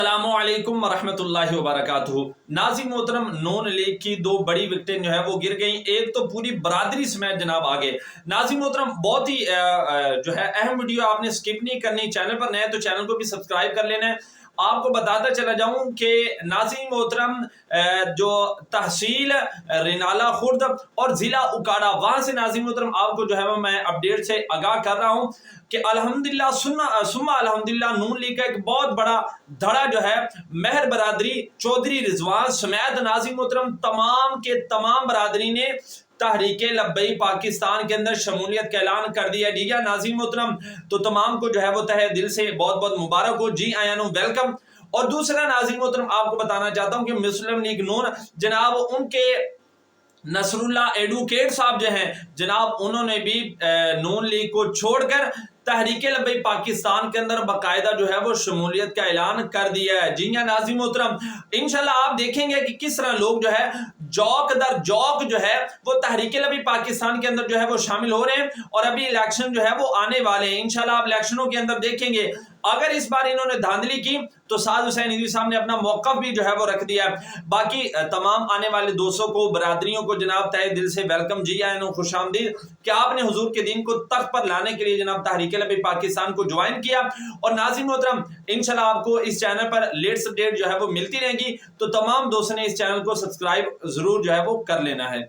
السلام علیکم ورحمۃ اللہ وبرکاتہ۔ ناظرین محترم، نون لیگ کی دو بڑی وکٹیں جو ہے وہ گر گئیں، ایک تو پوری برادری سمیت جناب آگے۔ ناظرین محترم، بہت ہی جو ہے اہم ویڈیو آپ نے سکپ نہیں کرنی، چینل پر نئے تو چینل کو بھی سبسکرائب کر لینا ہے۔ آپ کو بتاتا چلا جاؤں کہ ناظرین محترم جو تحصیل رینالہ خرد اور ضلع اکاڑا، وہاں سے ناظرین محترم آپ کو جو ہے وہ میں اپڈیٹ سے آگاہ کر رہا ہوں کہ الحمدللہ ثم الحمدللہ نون لیگ کا ایک بہت بڑا دھڑا جو ہے مہر برادری چودھری رضوان سمیت ناظرین محترم تمام کے تمام برادری نے تحریک لبیک پاکستان کے اندر شمولیت کا اعلان کر دیا۔ جی ناظرین محترم، تو تمام کو جو ہے وہ تہہ دل سے بہت بہت مبارک ہو، جی آیا نو ویلکم۔ اور دوسرا ناظرین محترم آپ کو بتانا چاہتا ہوں کہ مسلم لیگ نون جناب ان کے نصر اللہ ایڈوکیٹ صاحب جو ہیں جناب، انہوں نے بھی نون لیگ کو چھوڑ کر تحریک لبیک پاکستان کے اندر باقاعدہ جو ہے وہ شمولیت کا اعلان کر دیا ہے۔ جی ہاں ناظرین محترم، انشاءاللہ آپ دیکھیں گے کہ کس طرح لوگ جو ہے جوک در جوک جو ہے وہ تحریک لبیک پاکستان کے اندر جو ہے وہ شامل ہو رہے ہیں، اور ابھی الیکشن جو ہے وہ آنے والے ہیں۔ انشاءاللہ آپ الیکشنوں کے اندر دیکھیں گے اگر اس بار انہوں نے دھاندلی کی تو سعد حسین ندوی صاحب نے اپنا موقف بھی جو ہے وہ رکھ دیا ہے۔ باقی تمام آنے والے دوستوں کو، برادریوں کو جناب تہہ دل سے ویلکم، جی آئے نو، خوش آمدید کہ آپ نے حضور کے دین کو تخت پر لانے کے لیے جناب تحریک لبیک پاکستان کو جوائن کیا۔ اور ناظرین محترم انشاءاللہ آپ کو اس چینل پر لیٹسٹ اپڈیٹ جو ہے وہ ملتی رہیں گی، تو تمام دوستوں نے اس چینل کو سبسکرائب ضرور جو ہے وہ کر لینا ہے۔